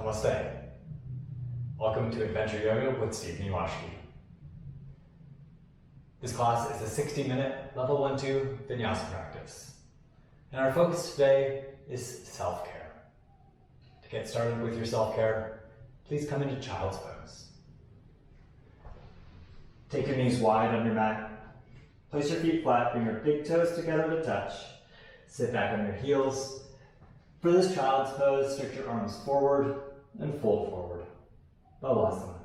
Namaste. Welcome to Adventure Yoga with Ewashkiw. This class is a 60-minute level 1-2 Vinyasa practice. And our focus today is self-care. To get started with your self-care, please come into child's pose. Take your knees wide on your mat. Place your feet flat, bring your big toes together to touch. Sit back on your heels. For this child's pose, stretch your arms forward and fold forward. Balasana.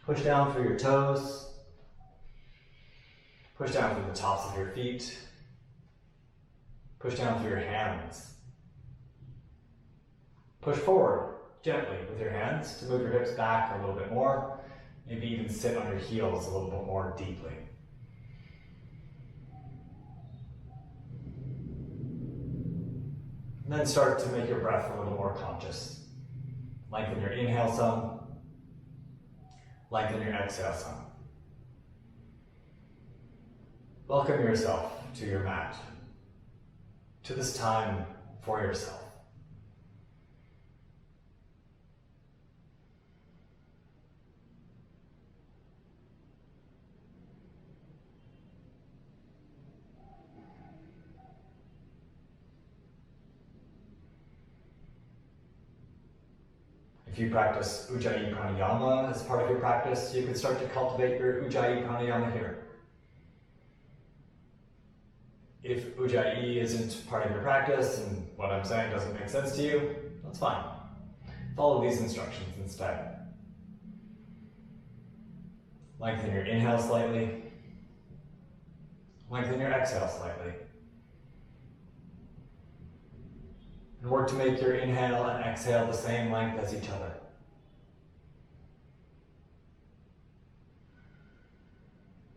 Push down through your toes. Push down through the tops of your feet. Push down through your hands. Push forward gently with your hands to move your hips back a little bit more. Maybe even sit on your heels a little bit more deeply. And then start to make your breath a little more conscious. Lengthen your inhale some. Lengthen your exhale some. Welcome yourself to your mat, to this time for yourself. If you practice Ujjayi Pranayama as part of your practice, you can start to cultivate your Ujjayi Pranayama here. If Ujjayi isn't part of your practice and what I'm saying doesn't make sense to you, that's fine. Follow these instructions instead. Lengthen your inhale slightly. Lengthen your exhale slightly. And work to make your inhale and exhale the same length as each other.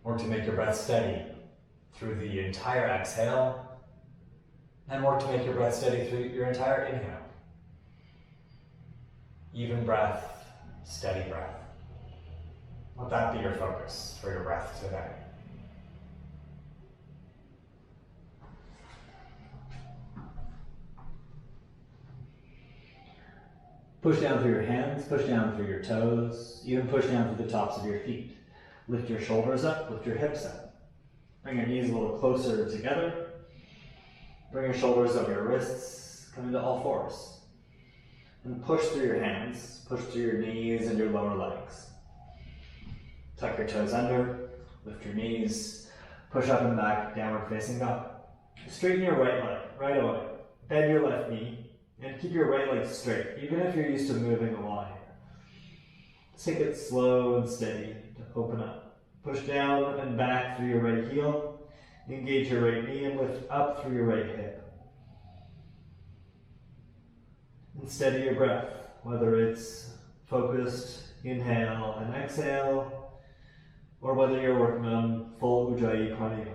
Work to make your breath steady through the entire exhale, and work to make your breath steady through your entire inhale. Even breath, steady breath. Let that be your focus for your breath today. Push down through your hands, push down through your toes, even push down through the tops of your feet. Lift your shoulders up, lift your hips up. Bring your knees a little closer together. Bring your shoulders over your wrists, come into all fours. And push through your hands, push through your knees and your lower legs. Tuck your toes under, lift your knees, push up and back, downward facing dog. Straighten your right leg, right away. Bend your left knee. And keep your right leg straight, even if you're used to moving a lot here. Take it slow and steady to open up. Push down and back through your right heel. Engage your right knee and lift up through your right hip. And steady your breath, whether it's focused inhale and exhale, or whether you're working on full Ujjayi Pranayama.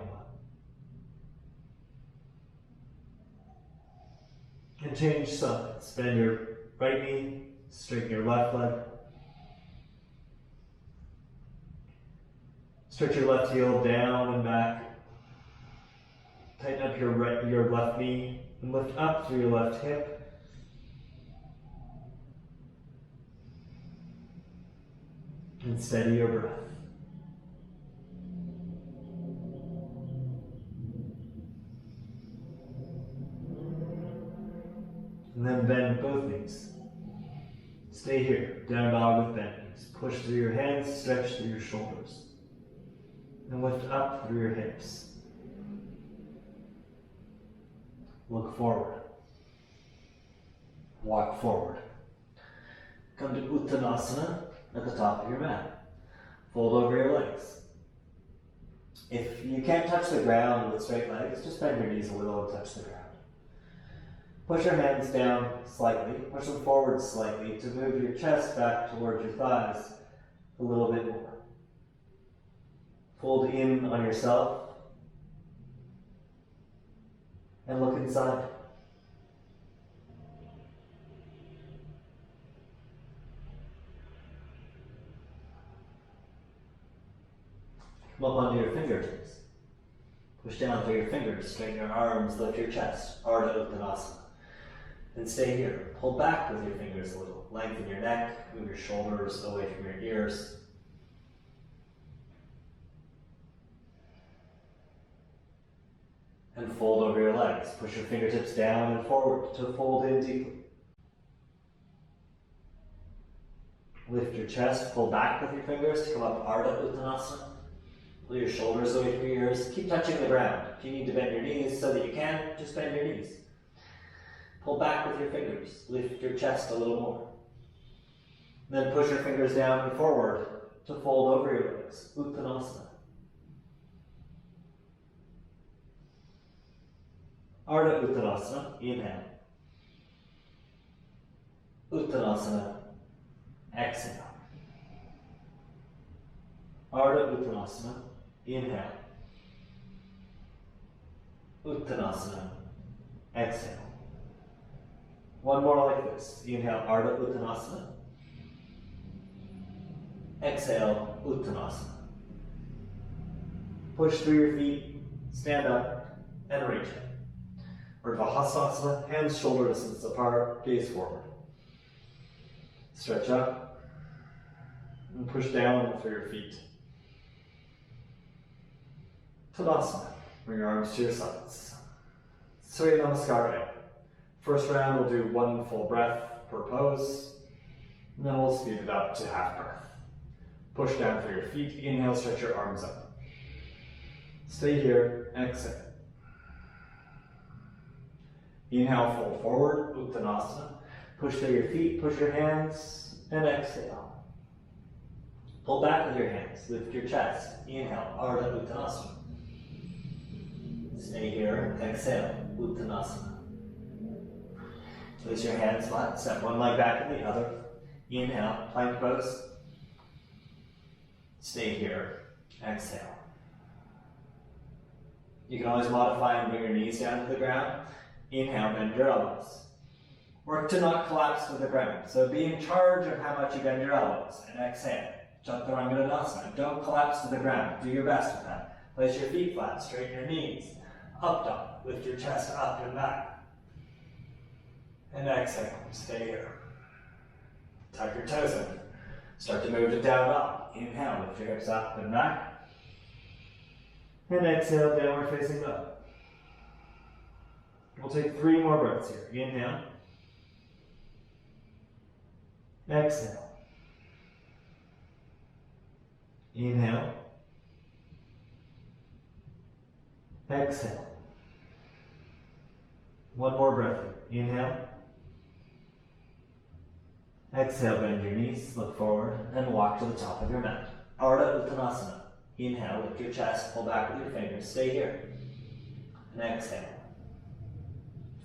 And change sides. Bend your right knee, straighten your left leg. Stretch your left heel down and back. Tighten up your left knee and lift up through your left hip. And steady your breath. And then bend both knees. Stay here, down dog with bent knees. Push through your hands, stretch through your shoulders. And lift up through your hips. Look forward. Walk forward. Come to Uttanasana at the top of your mat. Fold over your legs. If you can't touch the ground with straight legs, just bend your knees a little and touch the ground. Push your hands down slightly, push them forward slightly to move your chest back towards your thighs a little bit more. Fold in on yourself and look inside. Come up onto your fingertips. Push down through your fingers, straighten your arms, lift your chest, Ardha Uttanasana. And stay here. Pull back with your fingers a little. Lengthen your neck, move your shoulders away from your ears. And fold over your legs. Push your fingertips down and forward to fold in deeply. Lift your chest, pull back with your fingers to come up Ardha Uttanasana. Pull your shoulders away from your ears. Keep touching the ground. If you need to bend your knees so that you can, just bend your knees. Pull back with your fingers. Lift your chest a little more. Then push your fingers down and forward to fold over your legs. Uttanasana. Ardha Uttanasana. Inhale. Uttanasana. Exhale. Ardha Uttanasana. Inhale. Uttanasana. Exhale. One more like this. Inhale, Ardha Uttanasana. Exhale, Uttanasana. Push through your feet, stand up, and reach up. Urdhva hands shoulder distance apart, gaze forward. Stretch up, and push down through your feet. Tadasana. Bring your arms to your sides. Surya Namaskar A. First round, we'll do one full breath per pose, and then we'll speed it up to half breath. Push down through your feet. Inhale, stretch your arms up. Stay here, exhale. Inhale, fold forward, Uttanasana. Push through your feet, push your hands, and exhale. Pull back with your hands, lift your chest. Inhale, Ardha Uttanasana. Stay here, exhale, Uttanasana. Place your hands flat, step one leg back and the other. Inhale, plank pose. Stay here, exhale. You can always modify and bring your knees down to the ground. Inhale, bend your elbows. Work to not collapse to the ground. So be in charge of how much you bend your elbows. And exhale, Chaturanga Dandasana. Don't collapse to the ground. Do your best with that. Place your feet flat, straighten your knees. Up dog, lift your chest up and back. And exhale, stay here. Tuck your toes in. Start to move to down dog. Inhale, lift your hips up and back. And exhale, downward facing up. We'll take 3 more breaths here. Inhale. Exhale. Inhale. Exhale. One more breath here. Inhale. Exhale, bend your knees, look forward, and walk to the top of your mat. Ardha Uttanasana. Inhale, lift your chest, pull back with your fingers, stay here. And exhale.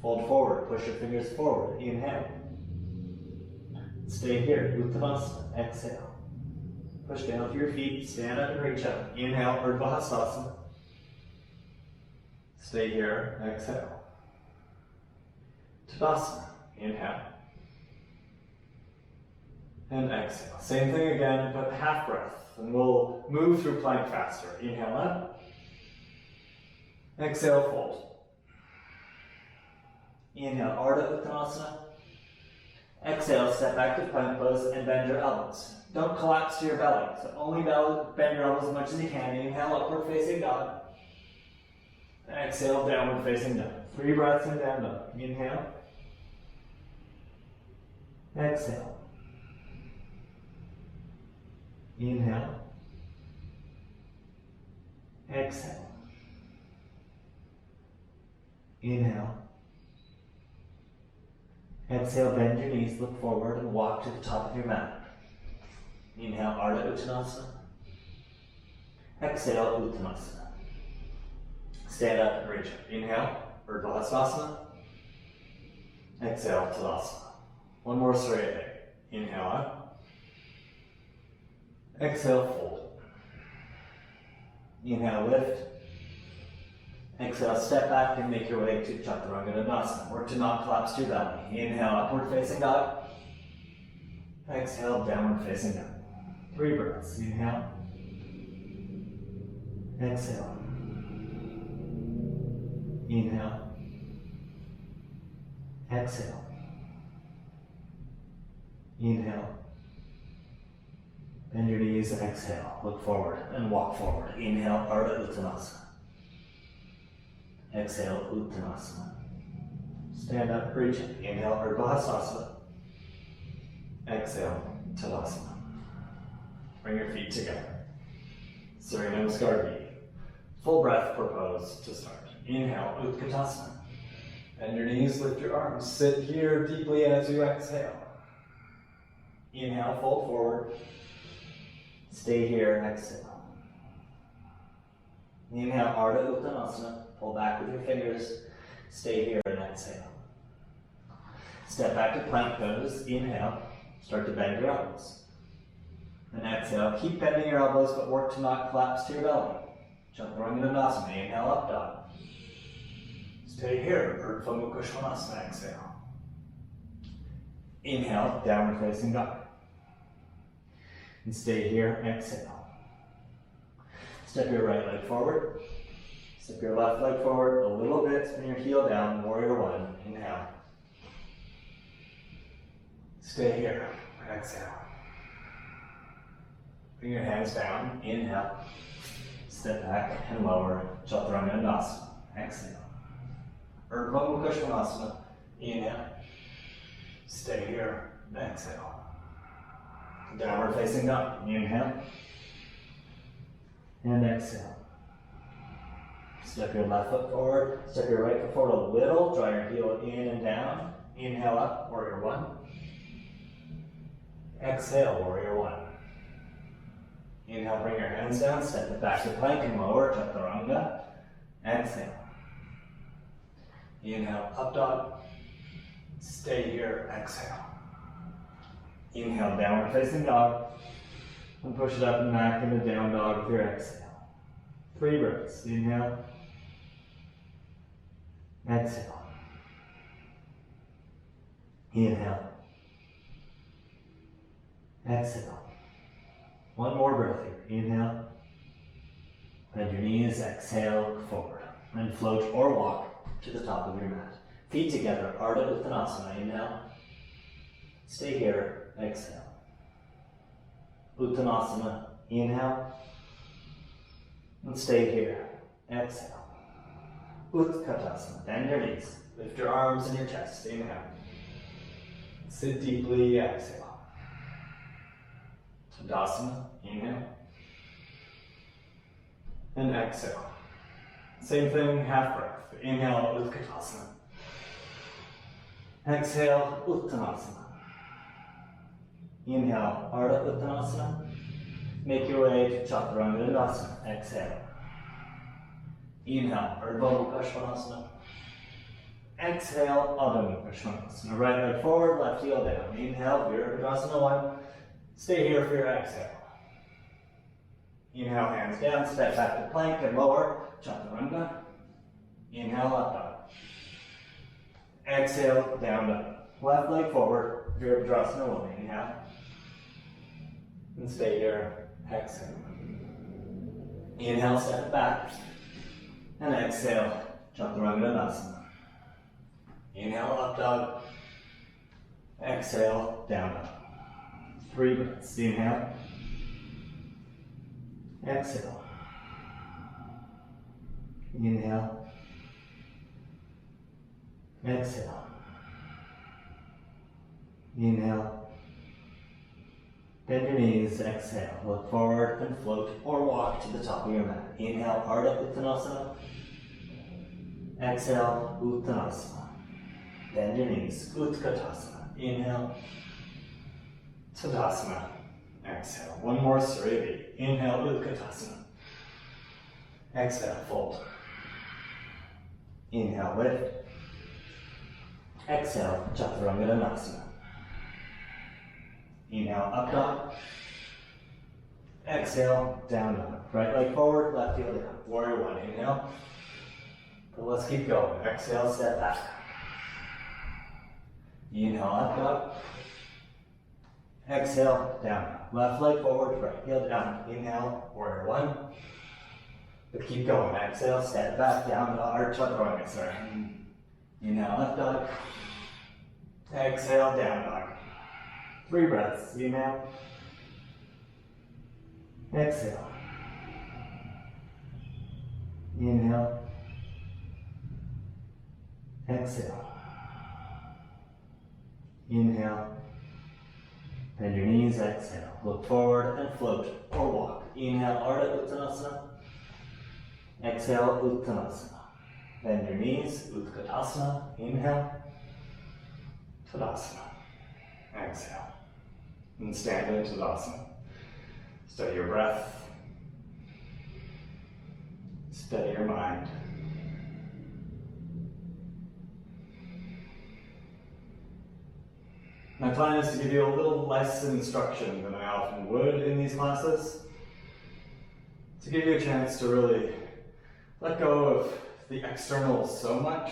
Fold forward, push your fingers forward. Inhale. Stay here, Uttanasana. Exhale. Push down through your feet, stand up and reach up. Inhale, Urdhva. Stay here, exhale. Tadasana. Inhale. And exhale. Same thing again, but half breath. And we'll move through plank faster. Inhale up. Exhale, fold. Inhale, Ardha Uttanasana. Exhale, step back to plank pose and bend your elbows. Don't collapse to your belly. So only bend your elbows as much as you can. Inhale, upward facing dog. Exhale, downward facing dog. 3 breaths in down dog. Inhale. Exhale. Inhale. Exhale. Inhale. Exhale, bend your knees, look forward, and walk to the top of your mat. Inhale, Ardha Uttanasana. Exhale, Uttanasana. Stand up and reach up. Inhale, Urdhva. Exhale, Tadasana. One more Surya A. Inhale up. Exhale, fold. Inhale, lift. Exhale, step back and make your way to Chaturanga Dandasana. Work to not collapse to your belly. Inhale, upward facing dog. Exhale, downward facing dog. 3 breaths. Inhale. Exhale. Inhale. Exhale. Inhale. Bend your knees, exhale. Look forward and walk forward. Inhale, Ardha Uttanasana. Exhale, Uttanasana. Stand up, reach it. Inhale, Urdhva. Exhale, Tadasana. Bring your feet together. Surya Namaskar A B. Full breath for pose to start. Inhale, Utkatasana. Bend your knees, lift your arms. Sit here deeply as you exhale. Inhale, fold forward. Stay here, exhale. Inhale, Ardha Uttanasana. Pull back with your fingers. Stay here and exhale. Step back to plank pose. Inhale. Start to bend your elbows. And exhale. Keep bending your elbows, but work to not collapse to your belly. Chaturanga Dandasana. Inhale, up dog. Stay here. Urdhva Mukha Svanasana. Exhale. Inhale, downward facing dog. And stay here. Exhale. Step your right leg forward. Step your left leg forward a little bit. Spin your heel down. Warrior one. Inhale. Stay here. Exhale. Bring your hands down. Inhale. Step back and lower. Chaturanga Dandasana. Exhale. Urdhva Mukha Svanasana. Inhale. Stay here. Exhale. Downward facing dog. Inhale. And exhale. Step your left foot forward. Step your right foot forward a little. Draw your heel in and down. Inhale up. Warrior one. Exhale. Warrior one. Inhale, bring your hands down, step it back to plank and lower, chaturanga. Exhale. Inhale, up dog. Stay here, exhale. Inhale, downward facing dog. And push it up and back into down dog with your exhale. 3 breaths. Inhale. Exhale. Inhale. Exhale. 1 more breath here. Inhale. Bend your knees, exhale, look forward. And float or walk to the top of your mat. Feet together, Ardha Uttanasana. Inhale. Stay here, exhale. Uttanasana. Inhale. And stay here, exhale. Utkatasana. Bend your knees. Lift your arms and your chest. Inhale. Sit deeply, exhale. Tadasana, inhale. And exhale. Same thing, half breath. Inhale, Utkatasana. Exhale, Uttanasana. Inhale, Ardha Uttanasana. Make your way to Chaturanga Dandasana. Exhale. Inhale, Urdhva Mukha Svanasana. Exhale, Adho Mukha Svanasana. Right leg forward, left heel down. Inhale, Virabhadrasana 1. Stay here for your exhale. Inhale, hands down, step back to plank and lower, chaturanga. Inhale, up dog. Exhale, down dog. Left leg forward, Virabhadrasana 1. Inhale. And stay here, exhale. Inhale, step back. And exhale, chaturanga dandasana. Inhale, up dog. Exhale, down dog. 3 breaths. Inhale. Exhale. Inhale. Exhale. Inhale. Bend your knees, exhale. Look forward and float or walk to the top of your mat. Inhale, Ardha Uttanasana. Exhale, Uttanasana. Bend your knees, Utkatasana. Inhale. Tadasana. Exhale. 1 more, Surya A B. Inhale, Utkatasana. Exhale, fold. Inhale, lift. Exhale, Chaturanga Dandasana. Inhale, up dog. Exhale, down dog. Right leg forward, left heel down. Warrior one, inhale. But let's keep going. Exhale, step back. Inhale, up dog. Exhale, down dog. Left leg forward, right heel down. Inhale, warrior one. But keep going. Exhale, step back, down dog, or chaturanga, sorry. Inhale, up dog. Exhale, down dog. 3 breaths. Inhale. Exhale. Inhale. Exhale. Inhale. Bend your knees, exhale. Look forward and float or walk. Inhale, Ardha Uttanasana. Exhale, Uttanasana. Bend your knees, Utkatasana. Inhale. Tadasana. Exhale. And stand in Tadasana. Steady your breath. Steady your mind. My plan is to give you a little less instruction than I often would in these classes, to give you a chance to really let go of the externals so much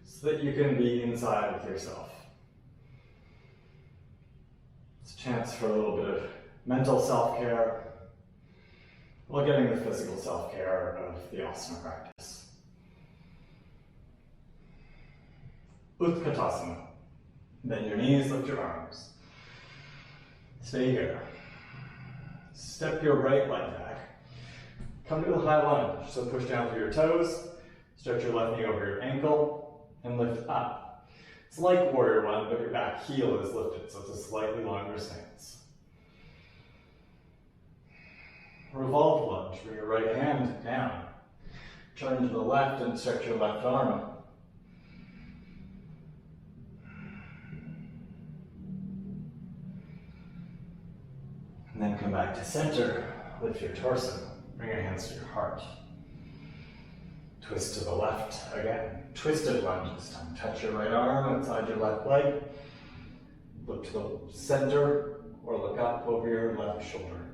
so that you can be inside with yourself. It's a chance for a little bit of mental self-care while getting the physical self-care of the asana practice. Utkatasana. Bend your knees, lift your arms. Stay here. Step your right leg back. Come to a high lunge, so push down through your toes, stretch your left knee over your ankle, and lift up. It's like warrior one, but your back heel is lifted, so it's a slightly longer stance. Revolve lunge, bring your right hand down. Turn to the left and stretch your left arm up. And then come back to center, lift your torso, bring your hands to your heart. Twist to the left again, twisted lunge this time. Touch your right arm outside your left leg. Look to the center or look up over your left shoulder.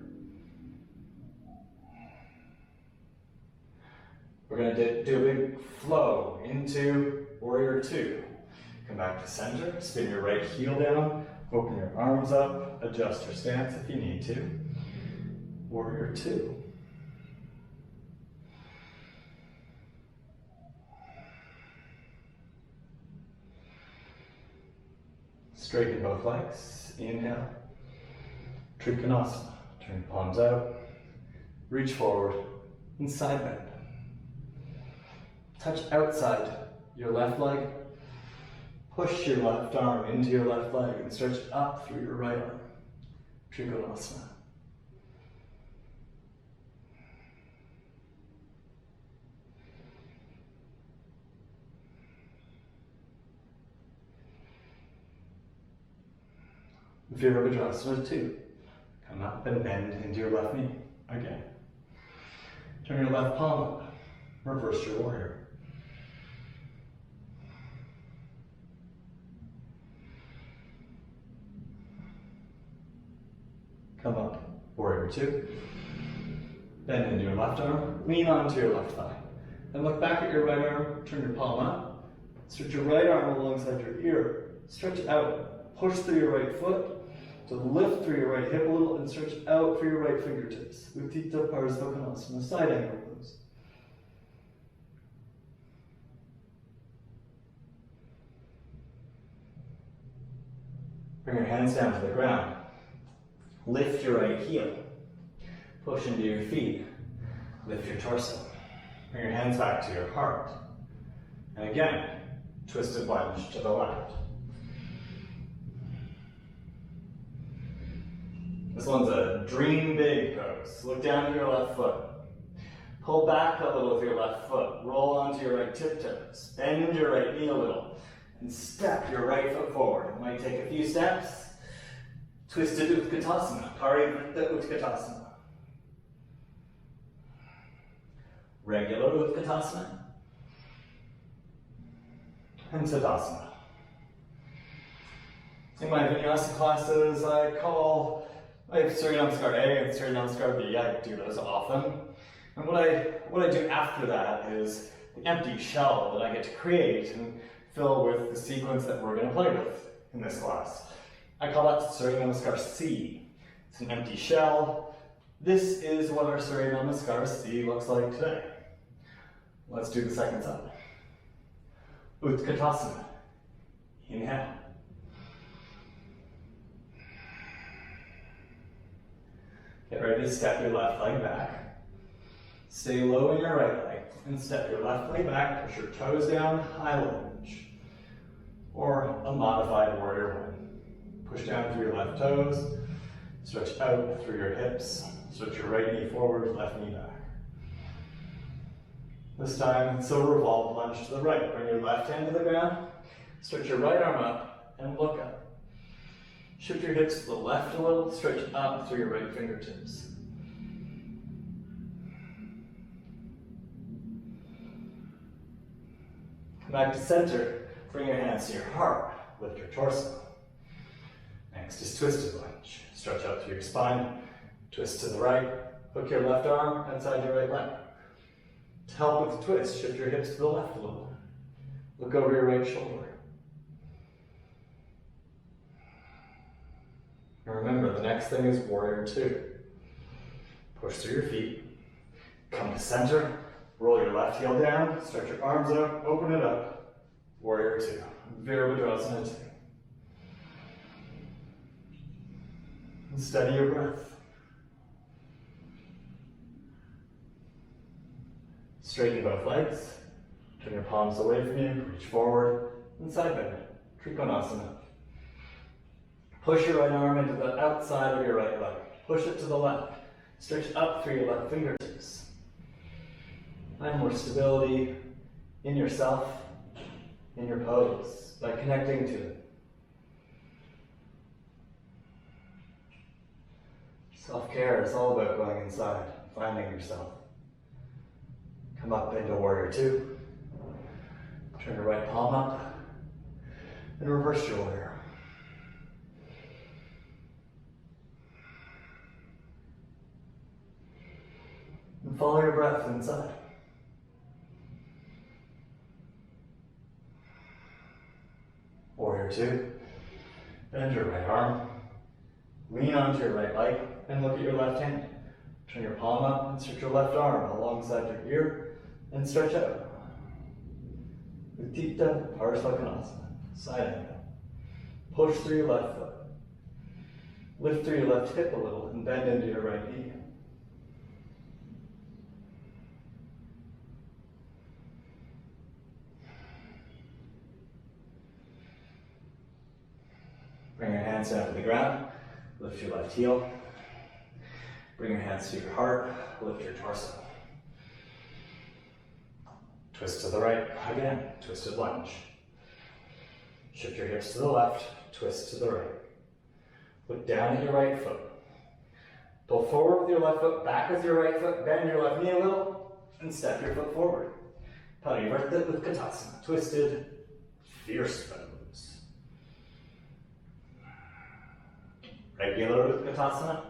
We're going to do a big flow into warrior two. Come back to center, spin your right heel down, open your arms up, adjust your stance if you need to. Warrior two. Straighten both legs, inhale. Trikonasana, turn palms out, reach forward, and side bend. Touch outside your left leg. Push your left arm into your left leg and stretch up through your right arm. Trikonasana. Virabhadrasana 2. Come up and bend into your left knee. Again. Turn your left palm up. Reverse your warrior. Come up, warrior two. Bend into your left arm, lean onto your left thigh. Then look back at your right arm, turn your palm up. Stretch your right arm alongside your ear. Stretch out, push through your right foot, to lift through your right hip a little and stretch out for your right fingertips. Utthita Parsvakonasana, side angle pose. Bring your hands down to the ground. Lift your right heel. Push into your feet. Lift your torso. Bring your hands back to your heart. And again, twisted lunge to the left. This one's a dream big pose. Look down at your left foot. Pull back a little with your left foot. Roll onto your right tiptoes. Bend your right knee a little. And step your right foot forward. It might take a few steps. Twisted Utkatasana, Parivritta Utkatasana. Regular Utkatasana. And Tadasana. In my Vinyasa classes, I have Surya Namaskar A and Surya Namaskar B. I do those often. And what I do after that is the empty shell that I get to create and fill with the sequence that we're going to play with in this class. I call that Surya Namaskar C. It's an empty shell. This is what our Surya Namaskar C looks like today. Let's do the second side. Utkatasana. Inhale. Get ready to step your left leg back. Stay low in your right leg and step your left leg back. Push your toes down, high lunge. Or a modified warrior one. Push down through your left toes. Stretch out through your hips. Stretch your right knee forward, left knee back. This time, it's a revolved lunge to the right. Bring your left hand to the ground. Stretch your right arm up and look up. Shift your hips to the left a little. Stretch up through your right fingertips. Come back to center. Bring your hands to your heart. Lift your torso. Next is twisted lunge. Stretch out through your spine. Twist to the right. Hook your left arm outside your right leg. To help with the twist, shift your hips to the left a little. Look over your right shoulder. And remember, the next thing is warrior two. Push through your feet. Come to center. Roll your left heel down. Stretch your arms out. Open it up. Warrior two. Virabhadrasana 2. And steady your breath. Straighten both legs. Turn your palms away from you. Reach forward. And side bend. Trikonasana. Push your right arm into the outside of your right leg. Push it to the left. Stretch up through your left fingertips. Find more stability in yourself, in your pose, by connecting to it. Self-care is all about going inside, finding yourself. Come up into warrior two. Turn your right palm up and reverse your warrior. And follow your breath inside. Warrior two. Bend your right arm. Lean onto your right leg and look at your left hand. Turn your palm up and stretch your left arm alongside your ear and stretch out. Utthita Parsvakonasana. Side angle. Push through your left foot. Lift through your left hip a little and bend into your right knee. Bring your hands down to the ground. Lift your left heel. Bring your hands to your heart. Lift your torso. Twist to the right. Again, twisted lunge. Shift your hips to the left. Twist to the right. Look down at your right foot. Pull forward with your left foot, back with your right foot, bend your left knee a little, and step your foot forward. Parivarta with Katasana. Twisted, fierce pose. Regular with Katasana.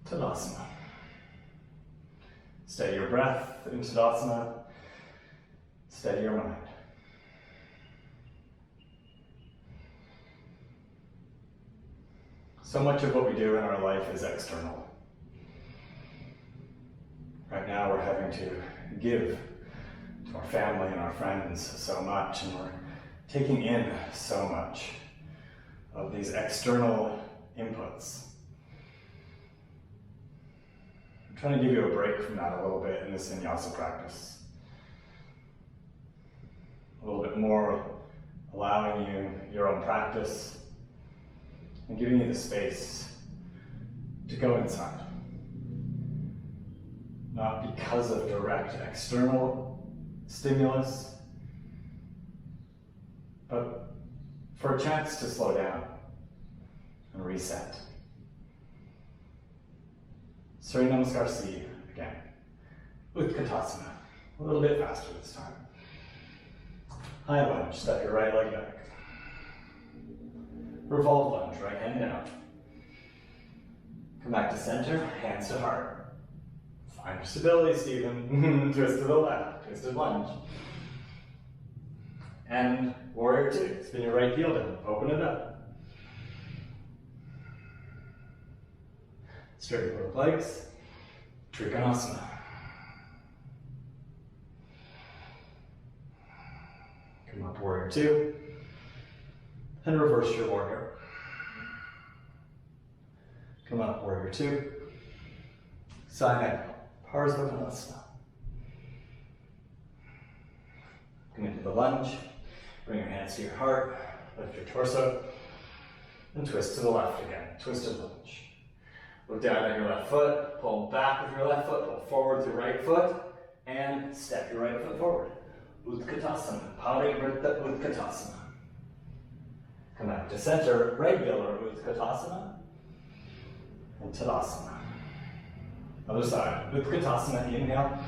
Tadasana. Steady your breath in Tadasana. Steady your mind. So much of what we do in our life is external. Right now we're having to give to our family and our friends so much, and we're taking in so much of these external inputs. I'm trying to give you a break from that a little bit in this vinyasa practice. A little bit more allowing you your own practice and giving you the space to go inside. Not because of direct external stimulus, but for a chance to slow down and reset. Surya Namaskar A B again, Utkatasana, a little bit faster this time. High lunge, step your right leg back. Revolve lunge, right hand down. Come back to center, hands to heart. Find your stability, Stephen. Twist to the left, twisted lunge. And warrior two, spin your right heel down, open it up. Straighten both legs, Trikonasana. Come up, warrior two, and reverse your warrior. come up, warrior two. Side angle, Parsvakonasana. Come into the lunge, bring your hands to your heart, lift your torso, and twist to the left again, twisted lunge. Look down at your left foot, pull back with your left foot, pull forward with your right foot, and step your right foot forward. Utkatasana, Parivrtta Utkatasana. Come back to center, regular Utkatasana, and Tadasana. Other side, Utkatasana, inhale.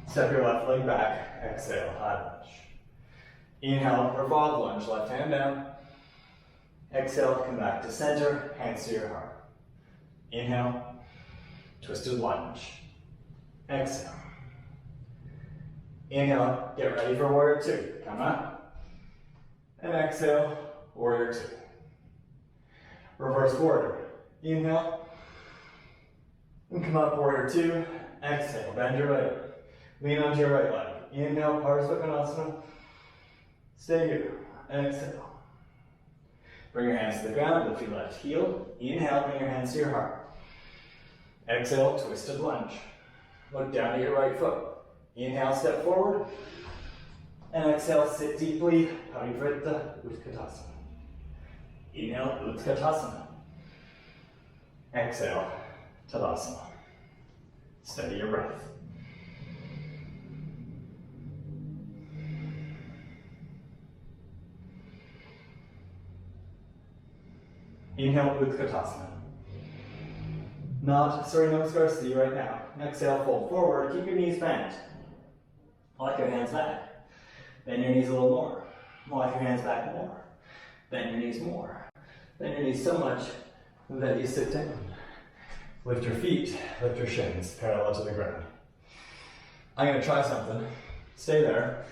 Step your left leg back, exhale, high lunge. Inhale, revolve lunge, left hand down. Exhale, come back to center, hands to your heart. Inhale, twisted lunge. Exhale. Inhale, get ready for warrior two. Come up. And exhale, warrior two. Reverse warrior. Inhale. And come up, warrior two. Exhale, bend your right. Lean onto your right leg. Inhale, Parsvakonasana. Stay here. Exhale. Bring your hands to the ground, lift your left heel. Inhale, bring your hands to your heart. Exhale, twisted lunge. Look down at your right foot. Inhale, step forward. And exhale, sit deeply, Parivrtta Utkatasana. Inhale, Utkatasana. Exhale, Tadasana. Steady your breath. Inhale, Utkatasana. Not Surya Namaskar A B right now. Exhale, fold forward, keep your knees bent. Walk your hands back. Bend your knees a little more. Walk your hands back more. Bend your knees more. Bend your knees so much that you sit down. Lift your feet, lift your shins, parallel to the ground. I'm going to try something. Stay there.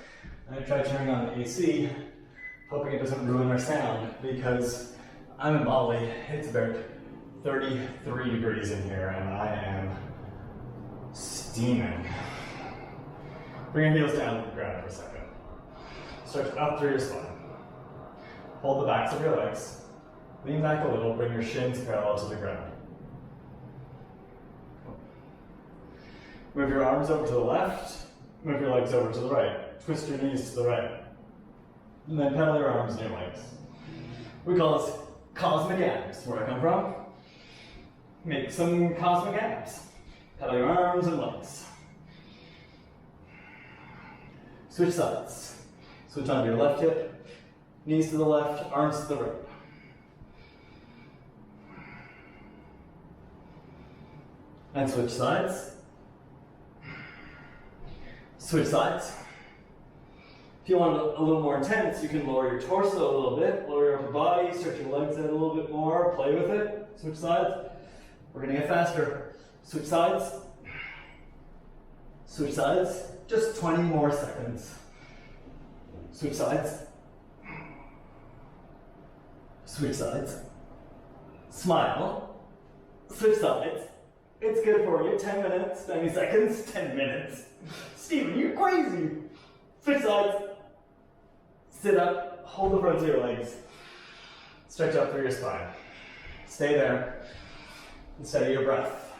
I'm going to try turning on the AC, hoping it doesn't ruin our sound, because I'm in Bali. It's about 33 degrees in here, and I am steaming. Bring your heels down to the ground for a second. Stretch up through your spine. Hold the backs of your legs. Lean back a little, bring your shins parallel to the ground. Move your arms over to the left, move your legs over to the right. Twist your knees to the right. And then pedal your arms and your legs. We call this cosmic abs, where I come from. Make some cosmic abs. Pedal your arms and legs. Switch sides. Switch onto your left hip, knees to the left, arms to the right. And switch sides. Switch sides. If you want a little more intense, you can lower your torso a little bit, lower your upper body, stretch your legs out a little bit more, play with it. Switch sides. We're gonna get faster. Switch sides. Switch sides. Just 20 more seconds. Switch sides. Switch sides. Smile. Switch sides. It's good for you. 10 minutes, 90 seconds, 10 minutes. Steven, you're crazy. Switch sides. Sit up, hold the front of your legs. Stretch up through your spine. Stay there. And steady your breath.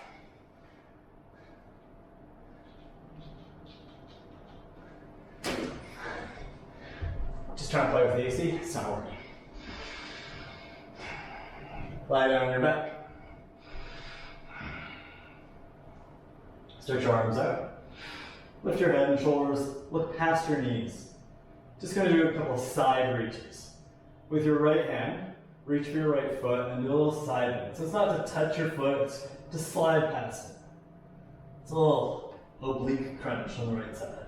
Just trying to play with the AC, it's not working. Lie down on your back. Stretch your arms out. Lift your head and shoulders, look past your knees. Just gonna do a couple side reaches. With your right hand, reach for your right foot and do a little side bend. So it's not to touch your foot, it's to slide past it. It's a little oblique crunch on the right side.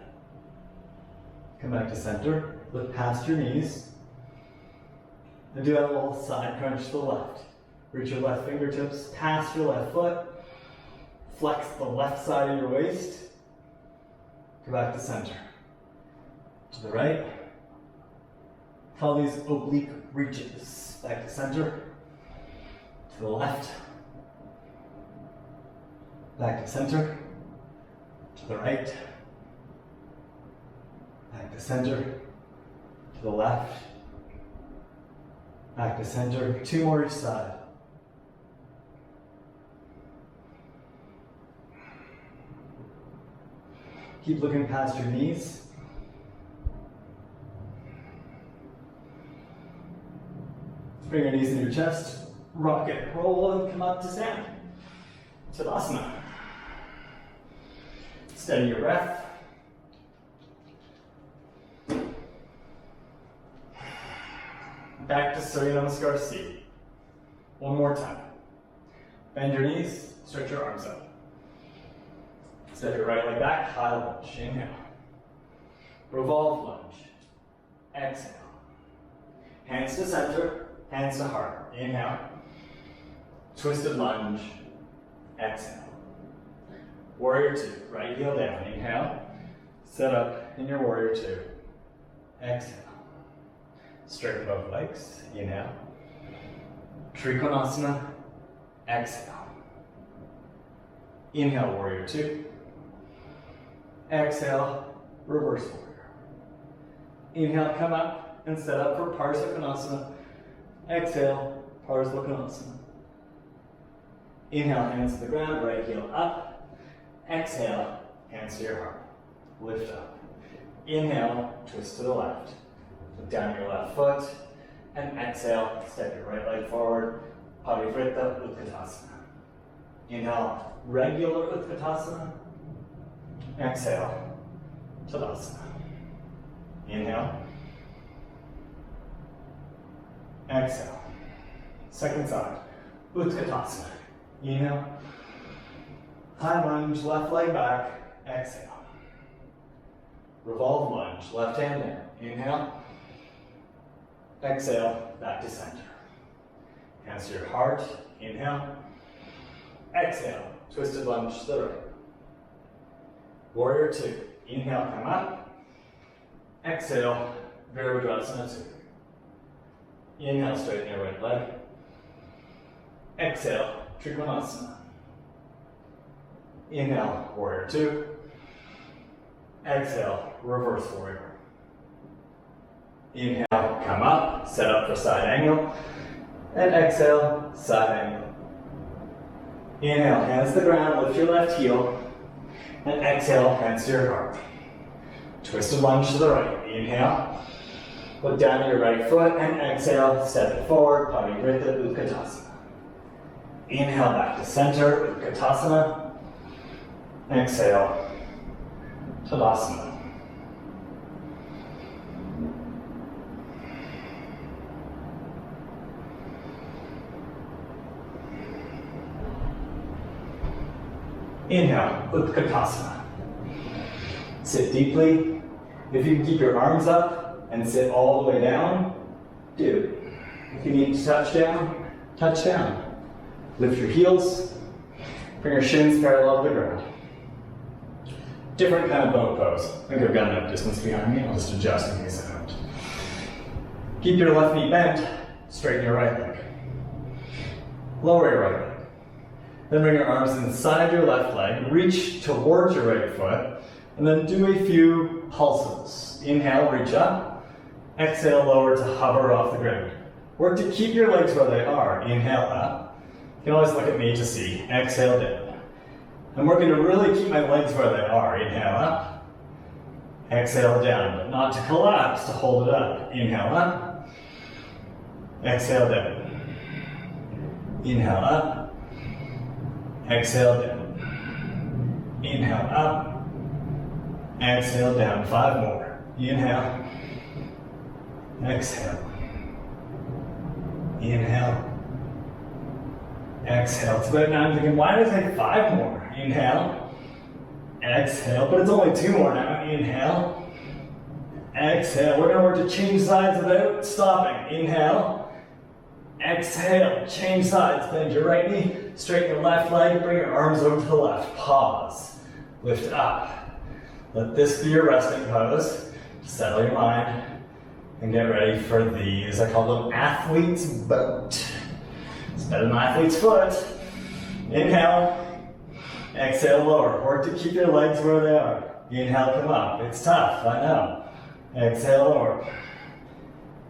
Come back to center, lift past your knees, and do that little side crunch to the left. Reach your left fingertips past your left foot, flex the left side of your waist, come back to center. To the right, follow these oblique reaches. Back to center, to the left, back to center, to the right, back to center, to the left, back to center. Two more each side. Keep looking past your knees. Bring your knees into your chest. Rock it. Roll and come up to stand. Tadasana. Steady your breath. Back to Surya Namaskar A B. One more time. Bend your knees, stretch your arms up. Step your right leg back, high lunge. Inhale. Revolve lunge. Exhale. Hands to center, hands to heart. Inhale. Twisted lunge. Exhale. Warrior two, right heel down. Inhale. Set up in your warrior two. Exhale. Straighten both legs. Inhale. Trikonasana. Exhale. Inhale, warrior two. Exhale, reverse warrior. Inhale, come up and set up for Parsvakonasana. Exhale, Parsvakonasana. Inhale, hands to the ground, right heel up. Exhale, hands to your heart. Lift up. Inhale, twist to the left. Look down your left foot. And exhale, step your right leg forward. Parivrtta Utkatasana. Inhale, regular Utkatasana. Exhale, Tadasana. Inhale. Exhale. Second side, Utkatasana. Inhale. High lunge, left leg back. Exhale. Revolve lunge, left hand down. Inhale. Exhale, back to center. Hands to your heart. Inhale. Exhale, twisted lunge to the right. Warrior two. Inhale, come up. Exhale, Virabhadrasana two. Inhale, straighten your right leg. Exhale, Trikonasana. Inhale, warrior two. Exhale, reverse warrior. Inhale, come up, set up for side angle. And exhale, side angle. Inhale, hands to the ground, lift your left heel. And exhale, hands to your heart. Twisted lunge to the right. Inhale, look down at your right foot, and exhale, step it forward, Parivrtta Utkatasana. Inhale, back to center, Utkatasana. Exhale, Tadasana. Inhale, Utkatasana. Sit deeply. If you can keep your arms up and sit all the way down, do. If you need to touch down, touch down. Lift your heels. Bring your shins parallel to the ground. Different kind of boat pose. I think I've got enough distance behind me. I'll just adjust in case I don't. Keep your left knee bent. Straighten your right leg. Lower your right leg. Then bring your arms inside your left leg, reach towards your right foot, and then do a few pulses. Inhale, reach up. Exhale, lower to hover off the ground. Work to keep your legs where they are. Inhale, up. You can always look at me to see. Exhale, down. I'm working to really keep my legs where they are. Inhale, up. Exhale, down, but not to collapse, to hold it up. Inhale, up. Exhale, down. Inhale, up. Exhale down. Inhale up. Exhale down. 5 more. Inhale. Exhale. Inhale. Exhale. It's about now I'm thinking, why did I take 5 more? Inhale. Exhale. But it's only 2 more now. Inhale. Exhale. We're going to work to change sides without stopping. Inhale. Exhale, change sides, bend your right knee, straighten your left leg, bring your arms over to the left, pause, lift up. Let this be your resting pose. Settle your mind and get ready for these. I call them athlete's boat. It's better than athlete's foot. Inhale, exhale, lower. Work to keep your legs where they are. Inhale, come up. It's tough, I know. Exhale, lower.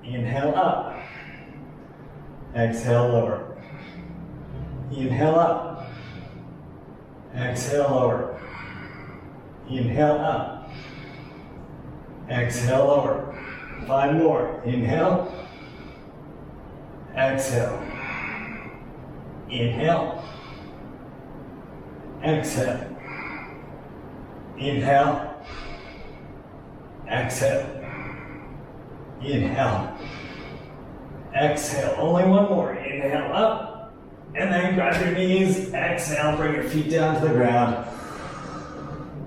Inhale, up. Exhale, lower. Inhale up. Exhale, lower. Inhale up. Exhale lower. 5 more. Inhale. Exhale. Inhale. Exhale. Inhale. Exhale. Inhale. Exhale. Only one more. Inhale up. And then grab your knees. Exhale. Bring your feet down to the ground.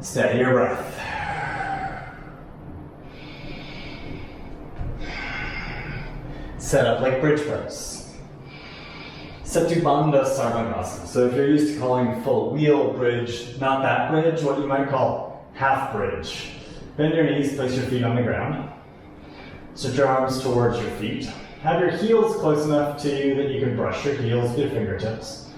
Steady your breath. Set up like bridge press. Setubandha Sarvangasana. So if you're used to calling full wheel bridge, not that bridge, what you might call half bridge. Bend your knees, place your feet on the ground. Stretch your arms towards your feet. Have your heels close enough to you that you can brush your heels with your fingertips.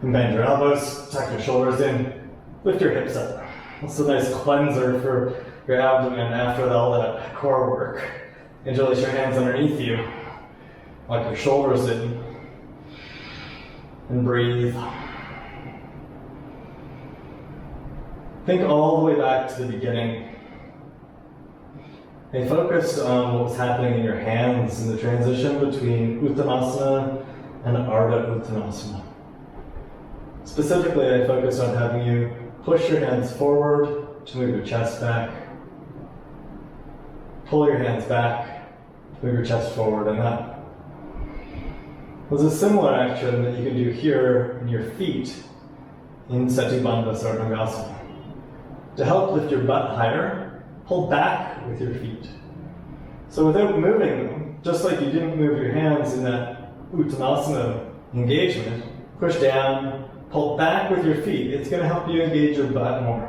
And bend your elbows, tuck your shoulders in, lift your hips up. That's a nice cleanser for your abdomen after all that core work. Interlace your hands underneath you. Lock your shoulders in. And breathe. Think all the way back to the beginning. And focus on what was happening in your hands in the transition between Uttanasana and Ardha Uttanasana. Specifically, I focused on having you push your hands forward to move your chest back. Pull your hands back, move your chest forward, and that was a similar action that you can do here in your feet in Setubandha Sarvangasana. To help lift your butt higher, pull back with your feet. So without moving them, just like you didn't move your hands in that Uttanasana engagement, push down, pull back with your feet. It's going to help you engage your butt more.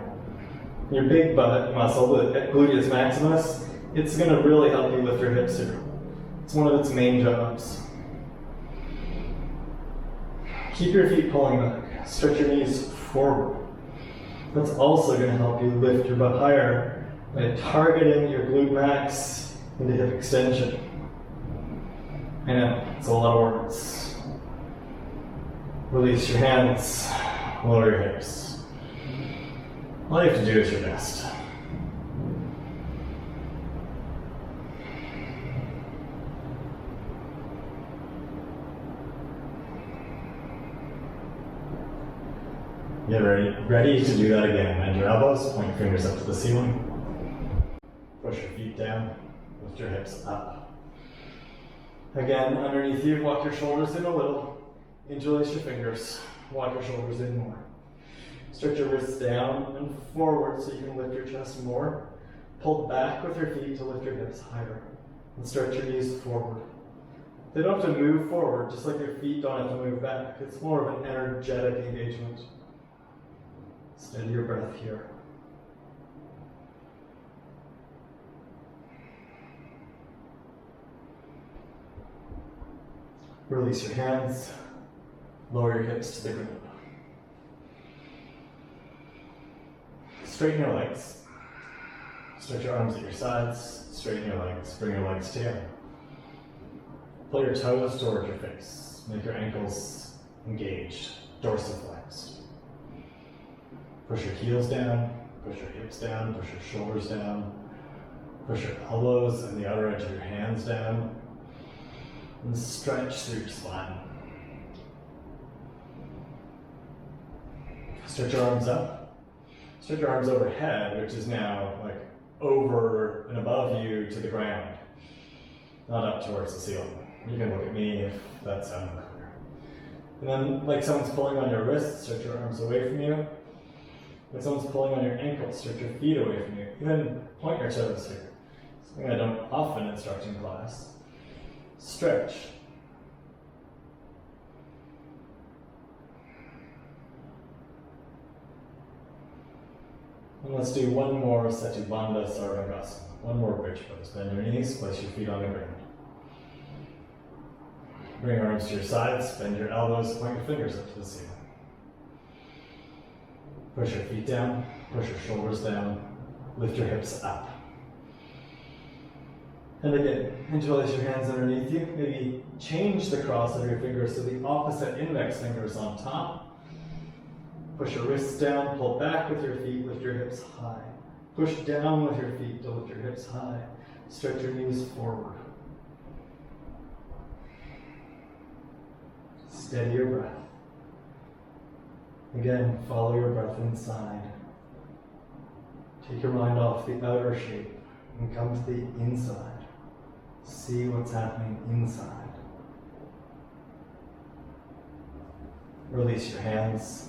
Your big butt muscle, the gluteus maximus, it's going to really help you lift your hips here. It's one of its main jobs. Keep your feet pulling back. Stretch your knees forward. That's also going to help you lift your butt higher by targeting your glute max into hip extension. I know, it's a lot of words. Release your hands, lower your hips. All you have to do is your best. Get ready to do that again. Bend your elbows, point your fingers up to the ceiling. Push your feet down, lift your hips up. Again, underneath you, walk your shoulders in a little. Interlace your fingers, walk your shoulders in more. Stretch your wrists down and forward so you can lift your chest more. Pull back with your feet to lift your hips higher. And stretch your knees forward. They don't have to move forward, just like your feet don't have to move back. It's more of an energetic engagement. Steady your breath here. Release your hands. Lower your hips to the ground. Straighten your legs. Stretch your arms at your sides. Straighten your legs. Bring your legs together. Pull your toes toward your face. Make your ankles engaged, dorsiflexed. Push your heels down, push your hips down, push your shoulders down, push your elbows and the outer edge of your hands down, and stretch through your spine. Stretch your arms up. Stretch your arms overhead, which is now like over and above you to the ground, not up towards the ceiling. You can look at me if that sounds clear. And then, like someone's pulling on your wrists, stretch your arms away from you. Like someone's pulling on your ankles, stretch your feet away from you. Even point your toes here. Something I don't often instruct in class. Stretch. And let's do one more Setubandha Sarvangasana. One more bridge pose. Bend your knees, place your feet on the ground. Bring your arms to your sides, bend your elbows, point your fingers up to the ceiling. Push your feet down, push your shoulders down, lift your hips up. And again, interlace your hands underneath you. Maybe change the cross of your fingers so the opposite index finger is on top. Push your wrists down, pull back with your feet, lift your hips high. Push down with your feet to lift your hips high. Stretch your knees forward. Steady your breath. Again, follow your breath inside. Take your mind off the outer shape and come to the inside. See what's happening inside. Release your hands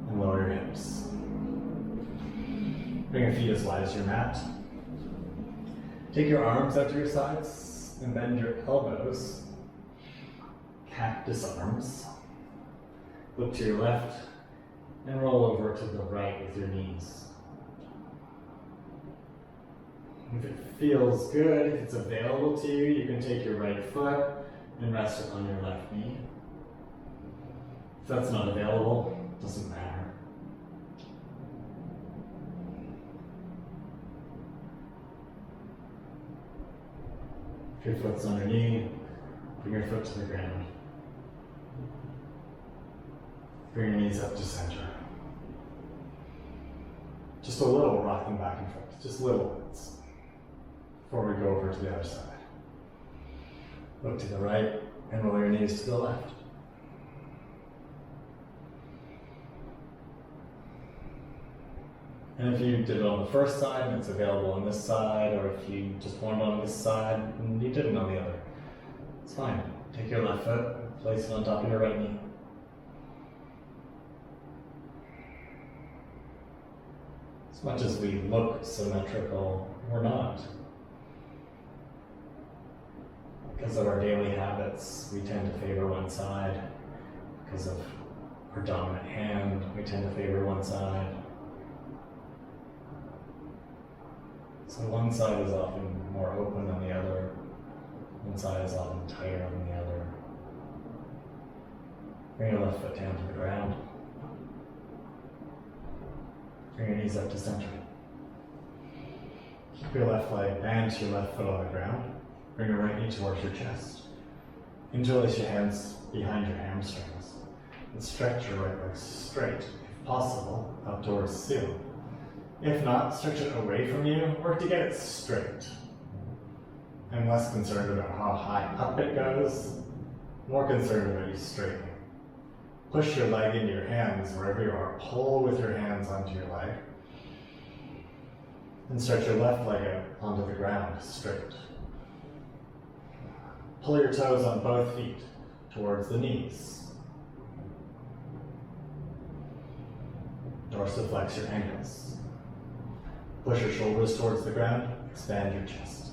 and lower your hips. Bring your feet as wide as your mat. Take your arms out to your sides and bend your elbows. Cactus arms. Look to your left and roll over to the right with your knees. If it feels good, if it's available to you, you can take your right foot and rest it on your left knee. If that's not available, it doesn't matter. If your foot's on your knee, bring your foot to the ground. Bring your knees up to center. Just a little rocking back and forth, just little bits, before we go over to the other side. Look to the right and roll your knees to the left. And if you did it on the first side and it's available on this side, or if you just want it on this side and you did it on the other, it's fine. Take your left foot, place it on top of your right knee. As much as we look symmetrical, we're not. Because of our daily habits, we tend to favor one side. Because of our dominant hand, we tend to favor one side. So one side is often more open than the other. One side is often tighter than the other. Bring your left foot down to the ground. Bring your knees up to center. Keep your left leg bent to your left foot on the ground. Bring your right knee towards your chest. Interlace your hands behind your hamstrings. And stretch your right leg straight, if possible, up towards the ceiling. If not, stretch it away from you. Work to get it straight. I'm less concerned about how high up it goes, more concerned about you straightening. Push your leg into your hands wherever you are. Pull with your hands onto your leg. And stretch your left leg out onto the ground, straight. Pull your toes on both feet towards the knees. Dorsiflex your ankles. Push your shoulders towards the ground, expand your chest.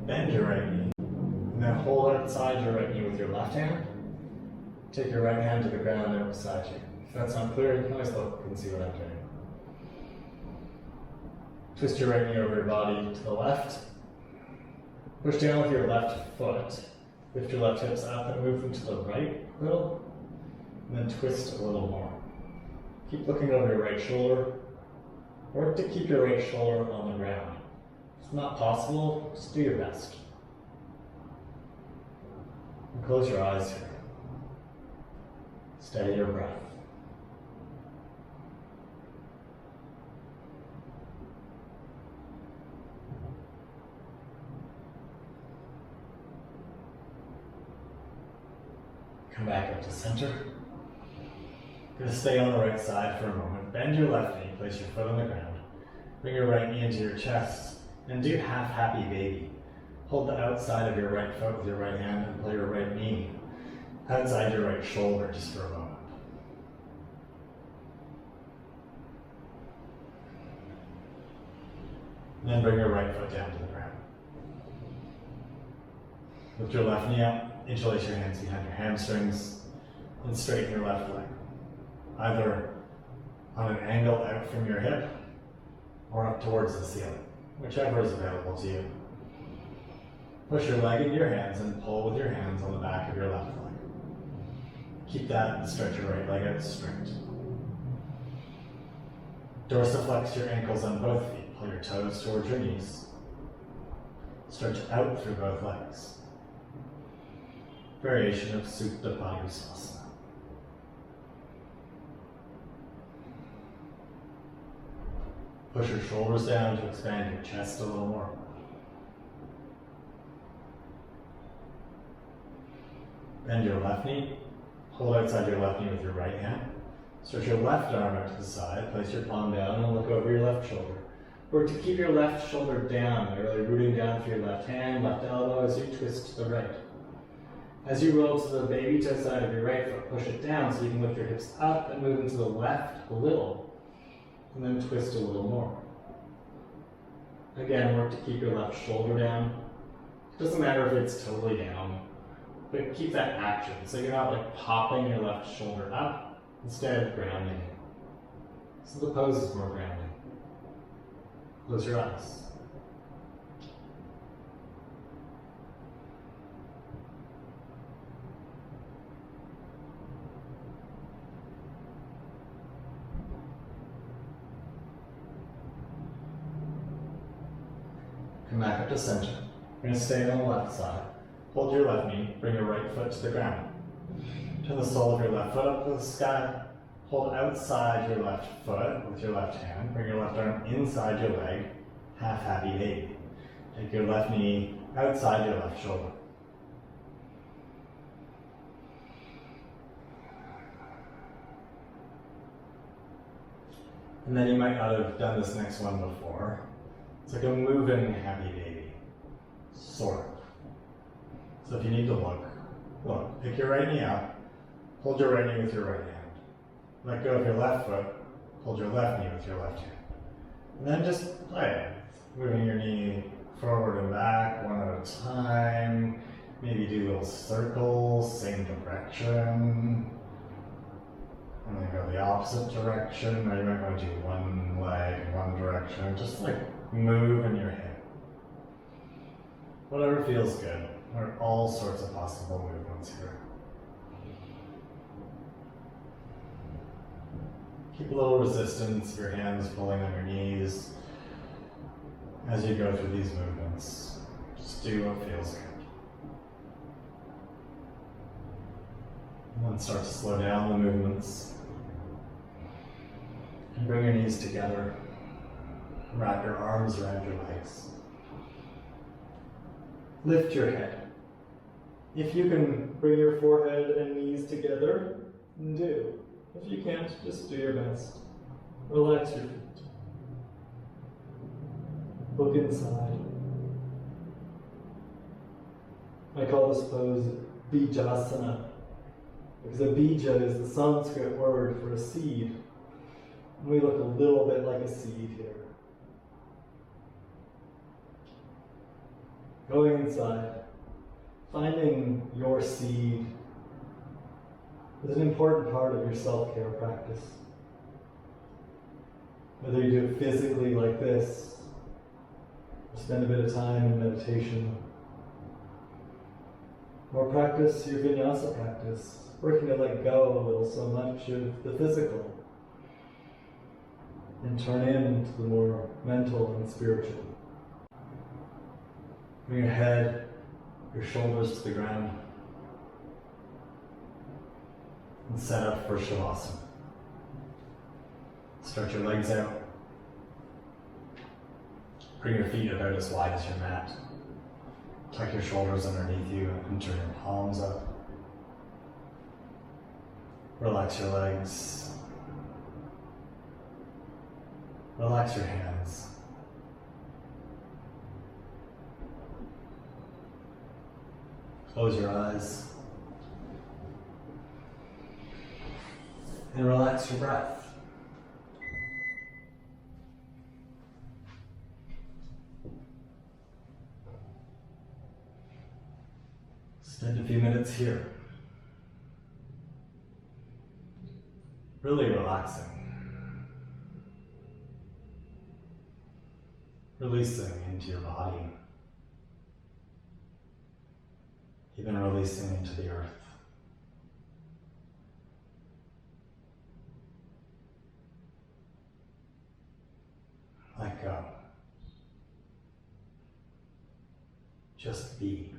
Bend your right knee, and then hold outside your right knee with your left hand. Take your right hand to the ground out beside you. If that's not clear, you can always look and see what I'm doing. Twist your right knee over your body to the left. Push down with your left foot. Lift your left hips up and move them to the right a little, and then twist a little more. Keep looking over your right shoulder. Work to keep your right shoulder on the ground. If it's not possible, just do your best. And close your eyes here. Steady your breath. Come back up to center. Going to stay on the right side for a moment. Bend your left knee, place your foot on the ground. Bring your right knee into your chest and do half happy baby. Hold the outside of your right foot with your right hand and pull your right knee outside your right shoulder just for a moment. And then bring your right foot down to the ground. Lift your left knee up. Interlace your hands behind your hamstrings and straighten your left leg, either on an angle out from your hip or up towards the ceiling, whichever is available to you. Push your leg into your hands and pull with your hands on the back of your left leg. Keep that and stretch your right leg out straight. Dorsiflex your ankles on both feet. Pull your toes towards your knees. Stretch out through both legs. Variation of Supta Padusasana. Push your shoulders down to expand your chest a little more. Bend your left knee. Hold outside your left knee with your right hand. Stretch your left arm out to the side. Place your palm down and look over your left shoulder. Work to keep your left shoulder down, really rooting down through your left hand, left elbow as you twist to the right. As you roll to the baby toe side of your right foot, push it down so you can lift your hips up and move into the left a little, and then twist a little more. Again, work to keep your left shoulder down. It doesn't matter if it's totally down, but keep that action so you're not like popping your left shoulder up, instead grounding it. So the pose is more grounding. Close your eyes. Come back up to center. We're going to stay on the left side. Hold your left knee, bring your right foot to the ground. Turn the sole of your left foot up to the sky. Hold outside your left foot with your left hand. Bring your left arm inside your leg. Half happy baby. Take your left knee outside your left shoulder. And then you might not have done this next one before. It's like a moving happy baby. Sort of. So if you need to look. Pick your right knee up. Hold your right knee with your right hand. Let go of your left foot. Hold your left knee with your left hand. And then just play it. Moving your knee forward and back one at a time. Maybe do little circles, same direction. And then go the opposite direction. Or you might want to do one leg in one direction. Just like move in your hip. Whatever feels good. There are all sorts of possible movements here. Keep a little resistance, your hands pulling on your knees as you go through these movements. Just do what feels good. And then start to slow down the movements. And bring your knees together. Wrap your arms around your legs. Lift your head. If you can bring your forehead and knees together, do. If you can't, just do your best. Relax your feet. Look inside. I call this pose Bijasana, because a bija is the Sanskrit word for a seed. And we look a little bit like a seed here. Going inside, finding your seed is an important part of your self-care practice. Whether you do it physically like this, or spend a bit of time in meditation, or practice your Vinyasa practice, working to let go a little so much of the physical and turn into the more mental and spiritual. Bring your head, your shoulders to the ground, and set up for Shavasana. Stretch your legs out. Bring your feet about as wide as your mat. Tuck your shoulders underneath you and turn your palms up. Relax your legs. Relax your hands. Close your eyes. And relax your breath. Spend a few minutes here. Really relaxing. Releasing into your body. Even releasing into the earth. Let go. Just be.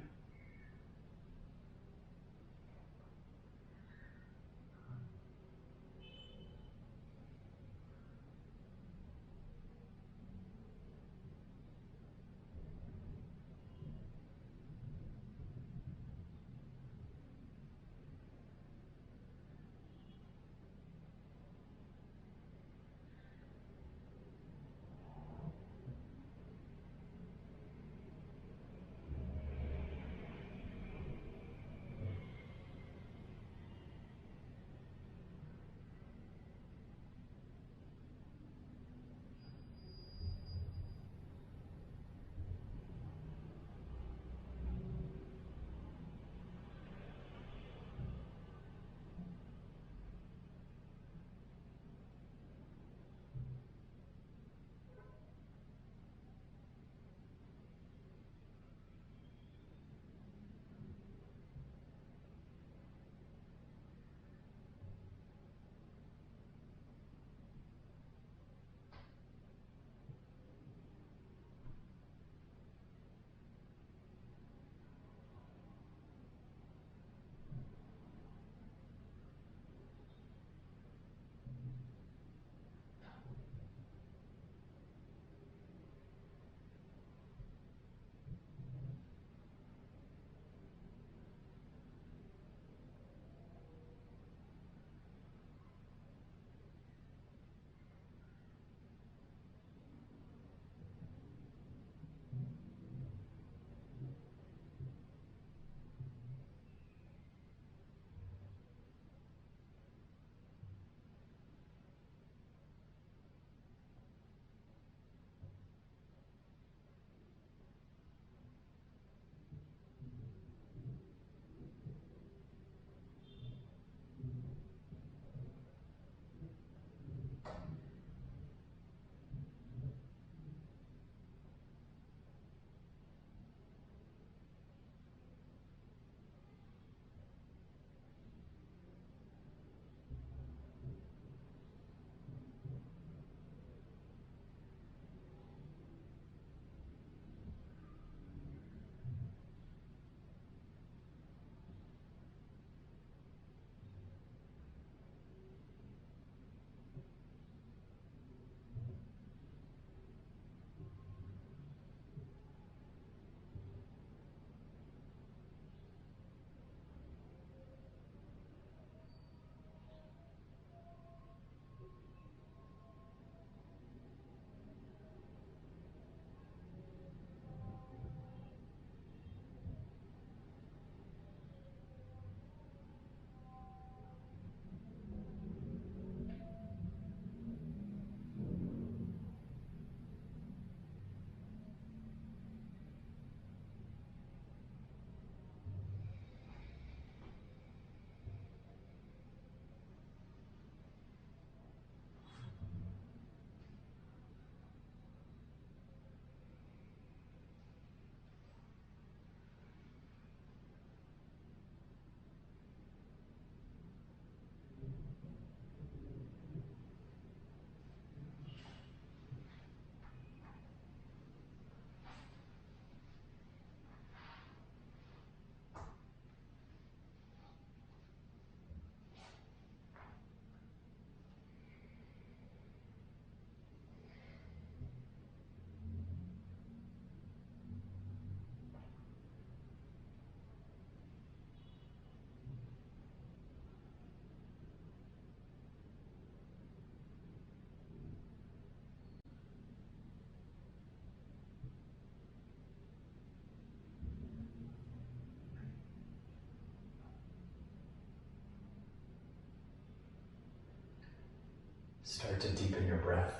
Start to deepen your breath.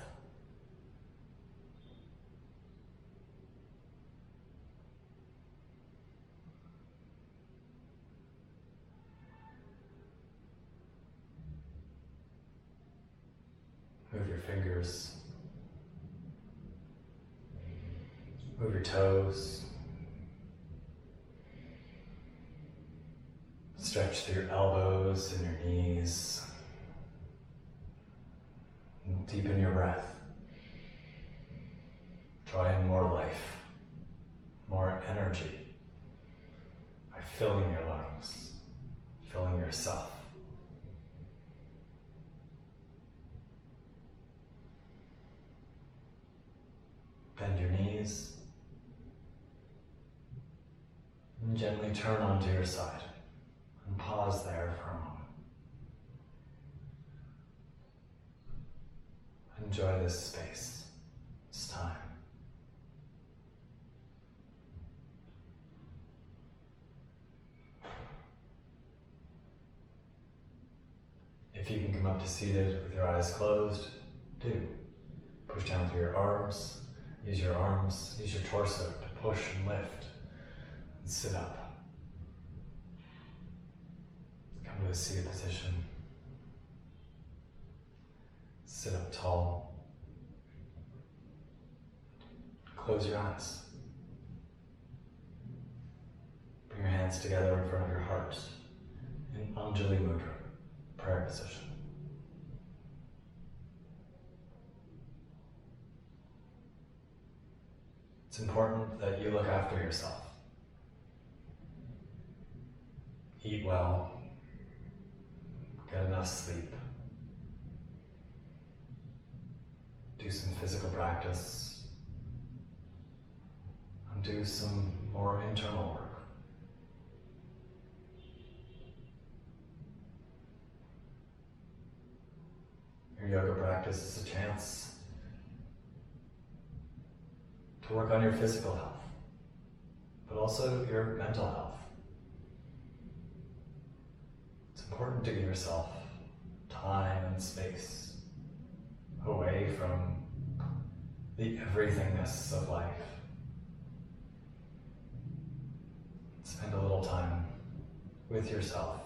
Move your fingers. Move your toes. Stretch through your elbows and your knees. And deepen your breath. Draw in more life, more energy. filling your lungs, filling yourself. Bend your knees and gently turn onto your side and pause there for a moment. Enjoy this space, this time. If you can come up to seated with your eyes closed, do. Push down through your arms, use your torso to push and lift, and sit up. Come to a seated position. Sit up tall. Close your eyes. Bring your hands together in front of your heart in Anjali Mudra, prayer position. It's important that you look after yourself. Eat well, get enough sleep, do some physical practice, and do some more internal work. Your yoga practice is a chance to work on your physical health, but also your mental health. It's important to give yourself time and space away from the everythingness of life. Spend a little time with yourself.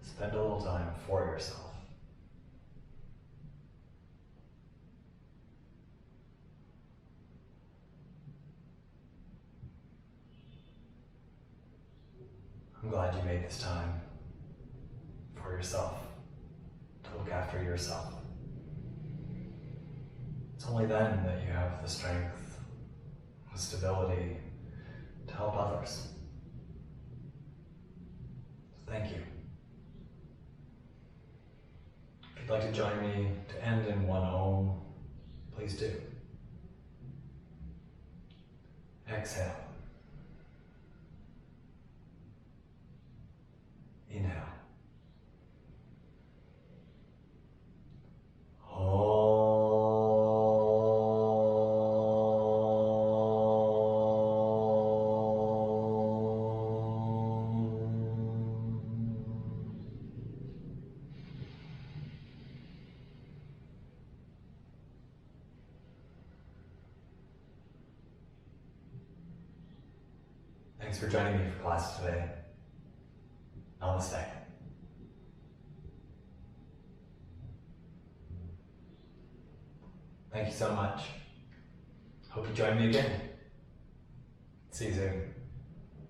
Spend a little time for yourself. I'm glad you made this time for yourself, to look after yourself. It's only then that you have the strength, the stability to help others. So thank you. If you'd like to join me to end in one Om, please do. Exhale. Inhale. Thanks for joining me for class today. Namaste. Thank you so much. Hope you join me again. See you soon.